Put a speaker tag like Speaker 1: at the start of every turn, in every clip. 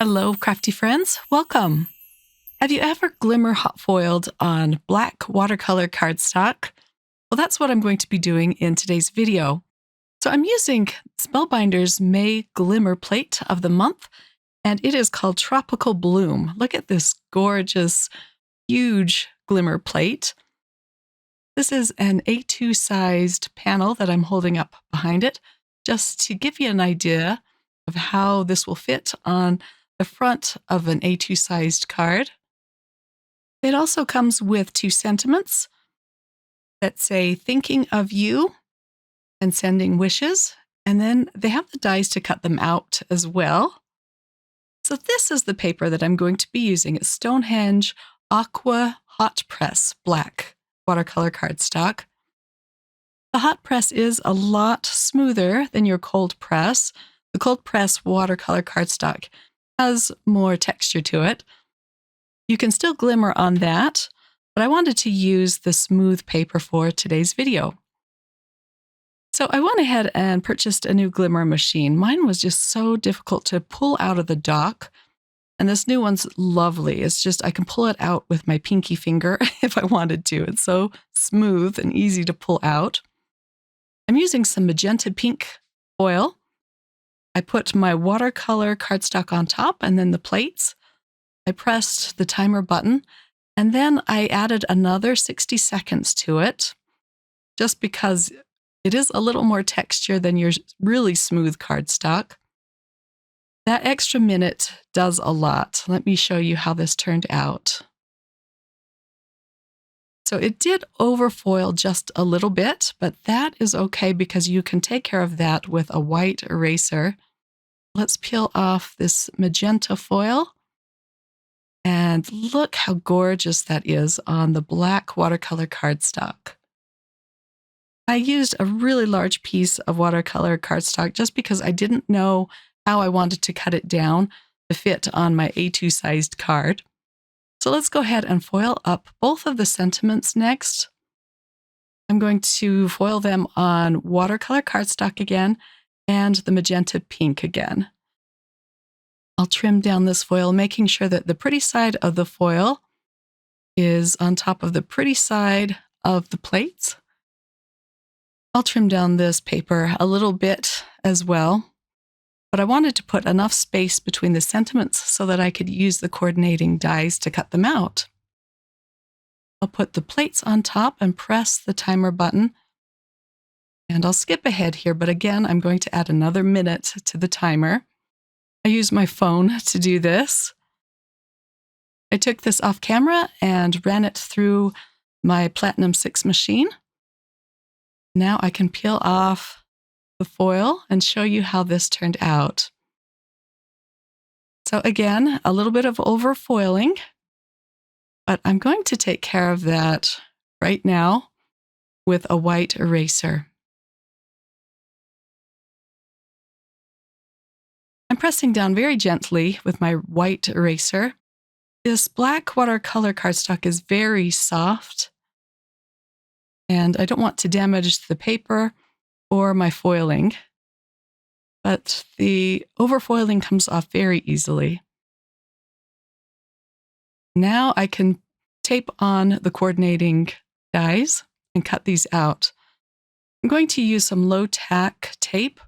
Speaker 1: Hello, crafty friends. Welcome. Have you ever glimmer hot foiled on black watercolor cardstock? Well, that's what I'm going to be doing in today's video. So I'm using Spellbinders May Glimmer Plate of the month, and it is called Tropical Bloom. Look at this gorgeous, huge glimmer plate. This is an A2 sized panel that I'm holding up behind it, just to give you an idea of how this will fit on the front of an A2 sized card. It also comes with 2 sentiments that say thinking of you and sending wishes, and then they have the dies to cut them out as well. So this is the paper that I'm going to be using. It's Stonehenge Aqua Hot Press Black watercolor cardstock. The hot press is a lot smoother than your cold press. The cold press watercolor cardstock has more texture to it. You can still glimmer on that, but I wanted to use the smooth paper for today's video. So I went ahead and purchased a new glimmer machine. Mine was just so difficult to pull out of the dock, and this new one's lovely. It's just I can pull it out with my pinky finger if I wanted to. It's so smooth and easy to pull out. I'm using some magenta pink foil. I put my watercolor cardstock on top and then the plates. I pressed the timer button, and then I added another 60 seconds to it, just because it is a little more texture than your really smooth cardstock. That extra minute does a lot. Let me show you how this turned out. So it did overfoil just a little bit, but that is okay because you can take care of that with a white eraser. Let's peel off this magenta foil. And look how gorgeous that is on the black watercolor cardstock. I used a really large piece of watercolor cardstock just because I didn't know how I wanted to cut it down to fit on my A2 sized card. So let's go ahead and foil up both of the sentiments next. I'm going to foil them on watercolor cardstock again and the magenta pink again. I'll trim down this foil, making sure that the pretty side of the foil is on top of the pretty side of the plates. I'll trim down this paper a little bit as well, but I wanted to put enough space between the sentiments so that I could use the coordinating dies to cut them out. I'll put the plates on top and press the timer button. And I'll skip ahead here, but again, I'm going to add another minute to the timer. I use my phone to do this. I took this off camera and ran it through my Platinum 6 machine. Now I can peel off the foil and show you how this turned out. So again, a little bit of overfoiling, but I'm going to take care of that right now with a white eraser. I'm pressing down very gently with my white eraser. This black watercolor cardstock is very soft, and I don't want to damage the paper or my foiling, but the overfoiling comes off very easily. Now I can tape on the coordinating dies and cut these out. I'm going to use some low-tack tape,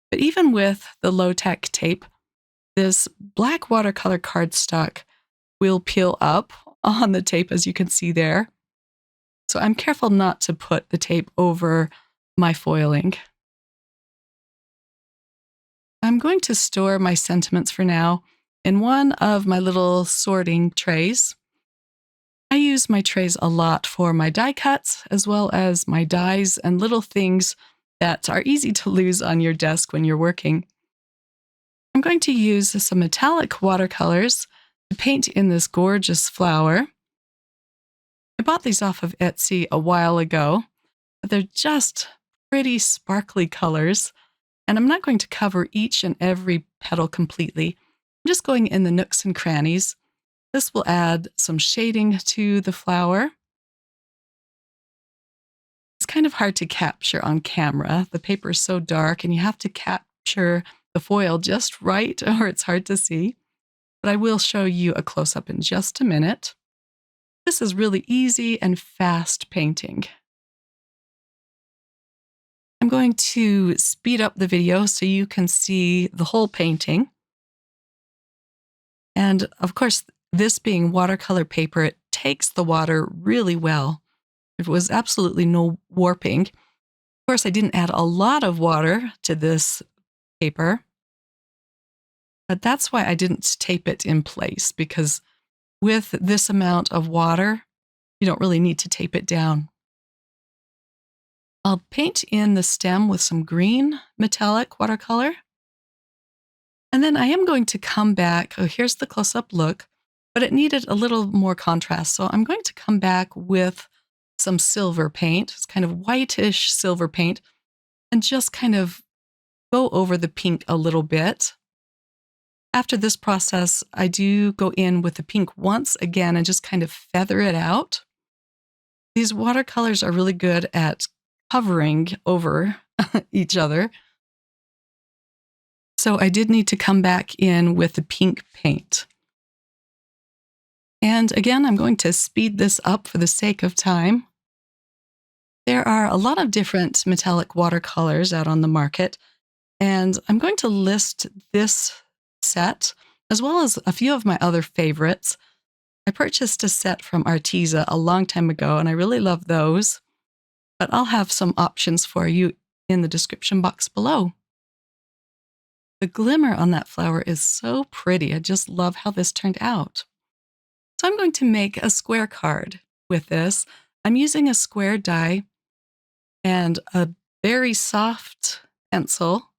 Speaker 1: but even with the low-tack tape, this black watercolor cardstock will peel up on the tape, as you can see there. So I'm careful not to put the tape over my foiling. I'm going to store my sentiments for now in one of my little sorting trays. I use my trays a lot for my die cuts, as well as my dies and little things that are easy to lose on your desk when you're working. I'm going to use some metallic watercolors to paint in this gorgeous flower. I bought these off of Etsy a while ago, but they're just pretty sparkly colors, and I'm not going to cover each and every petal completely. I'm just going in the nooks and crannies. This will add some shading to the flower. It's kind of hard to capture on camera. The paper is so dark and you have to capture the foil just right or it's hard to see. but I will show you a close-up in just a minute. This is really easy and fast painting. I'm going to speed up the video so you can see the whole painting. And of course, this being watercolor paper, it takes the water really well. There was absolutely no warping. Of course, I didn't add a lot of water to this paper, but that's why I didn't tape it in place, because with this amount of water, you don't really need to tape it down. I'll paint in the stem with some green metallic watercolor. And then I am going to come back. Oh, here's the close-up look, but it needed a little more contrast. So I'm going to come back with some silver paint. It's kind of whitish silver paint, and just kind of go over the pink a little bit. After this process, I do go in with the pink once again and just kind of feather it out. These watercolors are really good at hovering over each other. So I did need to come back in with the pink paint. And again, I'm going to speed this up for the sake of time. There are a lot of different metallic watercolors out on the market, and I'm going to list this set as well as a few of my other favorites. I purchased a set from Arteza a long time ago, and I really love those. But I'll have some options for you in the description box below. The glimmer on that flower is so pretty. I just love how this turned out. So I'm going to make a square card with this. I'm using a square die and a very soft pencil.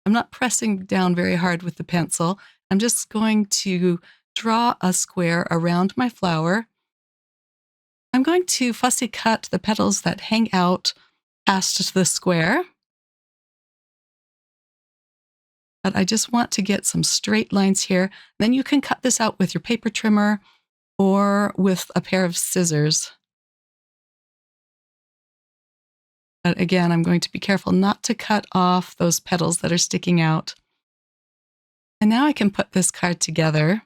Speaker 1: I'm not pressing down very hard with the pencil. I'm just going to draw a square around my flower. I'm going to fussy cut the petals that hang out past the square. But I just want to get some straight lines here. Then you can cut this out with your paper trimmer or with a pair of scissors. But again, I'm going to be careful not to cut off those petals that are sticking out. And now I can put this card together.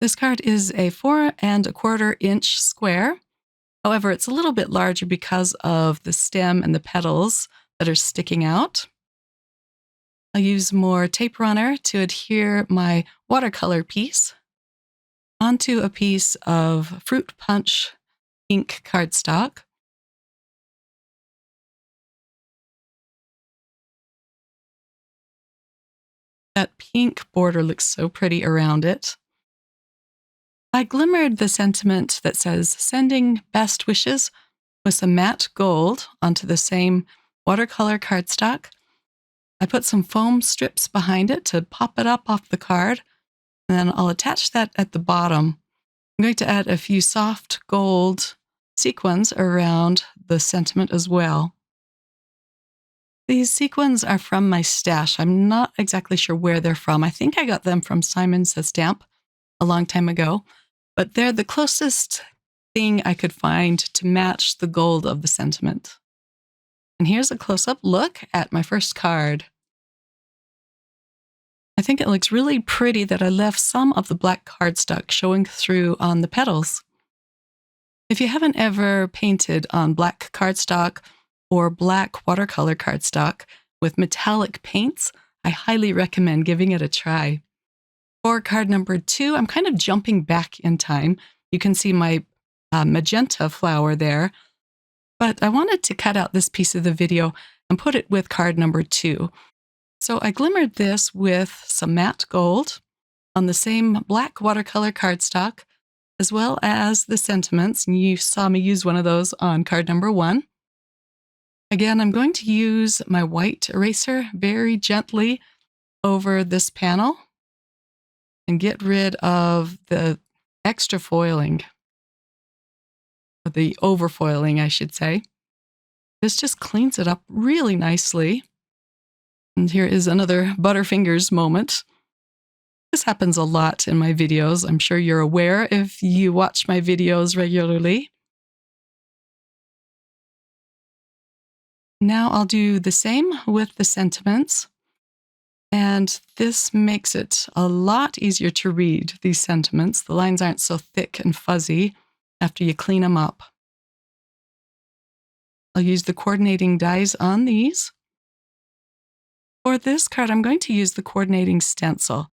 Speaker 1: This card is a 4 1/4 inch square. However, it's a little bit larger because of the stem and the petals that are sticking out. I'll use more tape runner to adhere my watercolor piece onto a piece of fruit punch ink cardstock. That pink border looks so pretty around it. I glimmered the sentiment that says, "Sending best wishes," with some matte gold onto the same watercolor cardstock. I put some foam strips behind it to pop it up off the card, and then I'll attach that at the bottom. I'm going to add a few soft gold sequins around the sentiment as well. These sequins are from my stash. I'm not exactly sure where they're from. I think I got them from Simon Says Stamp a long time ago, but they're the closest thing I could find to match the gold of the sentiment. And here's a close-up look at my first card. I think it looks really pretty that I left some of the black cardstock showing through on the petals. If you haven't ever painted on black cardstock or black watercolor cardstock with metallic paints, I highly recommend giving it a try. For card number 2, I'm kind of jumping back in time. You can see my magenta flower there, but I wanted to cut out this piece of the video and put it with card number 2. So I glimmered this with some matte gold on the same black watercolor cardstock, as well as the sentiments, and you saw me use one of those on card number 1. Again, I'm going to use my white eraser very gently over this panel and get rid of the extra foiling, or the overfoiling, I should say. This just cleans it up really nicely. And here is another Butterfingers moment. This happens a lot in my videos. I'm sure you're aware if you watch my videos regularly. Now I'll do the same with the sentiments. And this makes it a lot easier to read these sentiments. The lines aren't so thick and fuzzy after you clean them up. I'll use the coordinating dies on these. For this card, I'm going to use the coordinating stencil.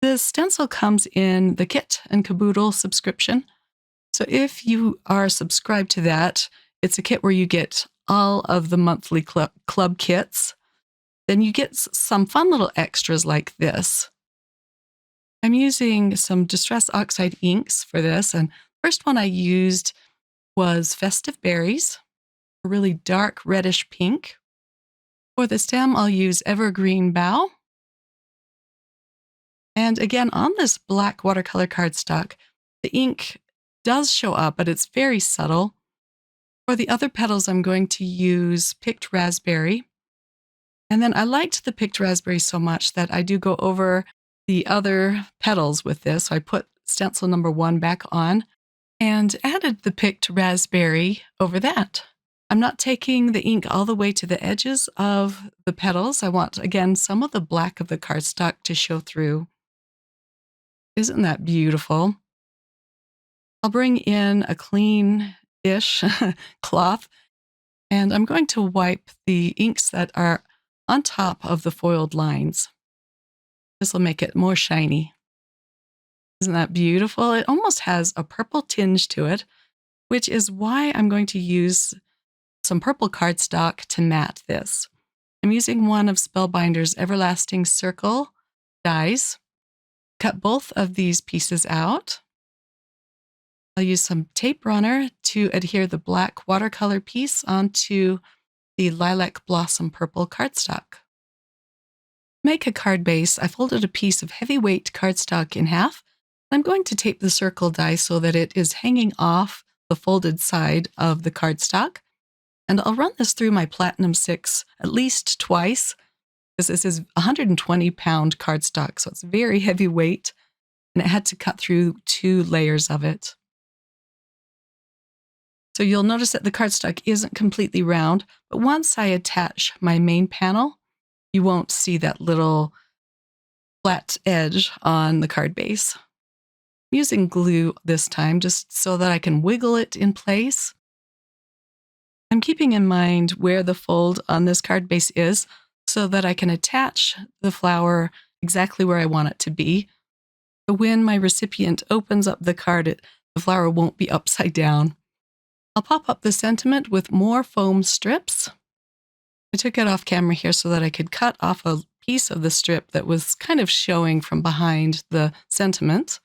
Speaker 1: The stencil comes in the Kit and Caboodle subscription. So if you are subscribed to that, it's a kit where you get all of the monthly club kits. Then you get some fun little extras like this. I'm using some Distress Oxide inks for this, and first one I used was Festive Berries, a really dark reddish pink. For the stem, I'll use Evergreen Bough. And again, on this black watercolor cardstock, the ink does show up, but it's very subtle. For the other petals, I'm going to use Picked Raspberry. And then I liked the Picked Raspberry so much that I do go over the other petals with this. So I put stencil number 1 back on and added the Picked Raspberry over that. I'm not taking the ink all the way to the edges of the petals. I want, again, some of the black of the cardstock to show through. Isn't that beautiful? I'll bring in a clean-ish cloth, and I'm going to wipe the inks that are on top of the foiled lines. This will make it more shiny. Isn't that beautiful? It almost has a purple tinge to it, which is why I'm going to use some purple cardstock to matte this. I'm using one of Spellbinders' Everlasting Circle dies. Cut both of these pieces out. I'll use some tape runner to adhere the black watercolor piece onto the Lilac Blossom Purple cardstock. To make a card base, I folded a piece of heavyweight cardstock in half. I'm going to tape the circle die so that it is hanging off the folded side of the cardstock. And I'll run this through my Platinum 6 at least twice, because this is 120-pound cardstock, so it's very heavyweight, and it had to cut through 2 layers of it. So you'll notice that the cardstock isn't completely round, but once I attach my main panel, you won't see that little flat edge on the card base. I'm using glue this time just so that I can wiggle it in place. I'm keeping in mind where the fold on this card base is so that I can attach the flower exactly where I want it to be. So when my recipient opens up the card, the flower won't be upside down. I'll pop up the sentiment with more foam strips. I took it off camera here so that I could cut off a piece of the strip that was kind of showing from behind the sentiment.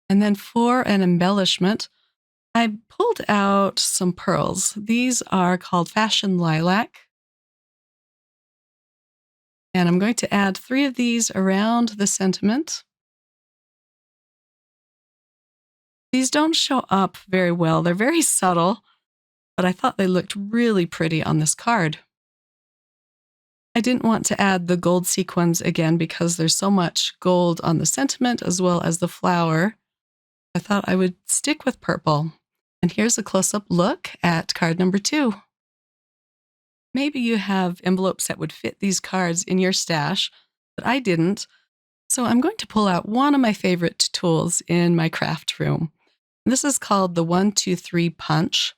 Speaker 1: And then for an embellishment, I pulled out some pearls. These are called Fashion Lilac. And I'm going to add 3 of these around the sentiment. These don't show up very well. They're very subtle, but I thought they looked really pretty on this card. I didn't want to add the gold sequins again because there's so much gold on the sentiment as well as the flower. I thought I would stick with purple. And here's a close-up look at card number 2. Maybe you have envelopes that would fit these cards in your stash, but I didn't. So I'm going to pull out one of my favorite tools in my craft room. This is called the 1-2-3 punch.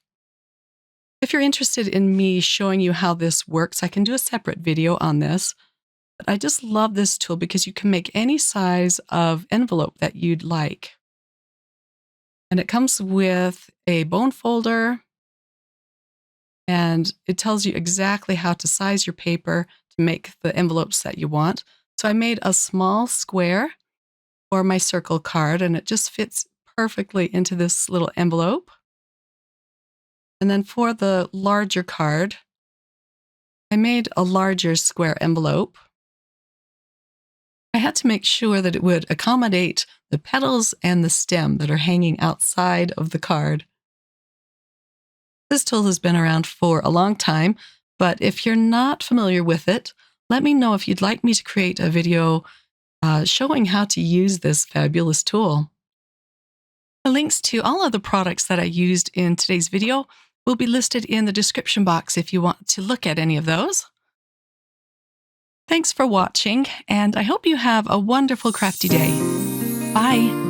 Speaker 1: If you're interested in me showing you how this works, I can do a separate video on this. But I just love this tool because you can make any size of envelope that you'd like. And it comes with a bone folder, and it tells you exactly how to size your paper to make the envelopes that you want. So I made a small square for my circle card, and it just fits perfectly into this little envelope. And then for the larger card, I made a larger square envelope. I had to make sure that it would accommodate the petals and the stem that are hanging outside of the card. This tool has been around for a long time, but if you're not familiar with it, let me know if you'd like me to create a video showing how to use this fabulous tool. The links to all of the products that I used in today's video will be listed in the description box if you want to look at any of those. Thanks for watching, and I hope you have a wonderful crafty day. Bye!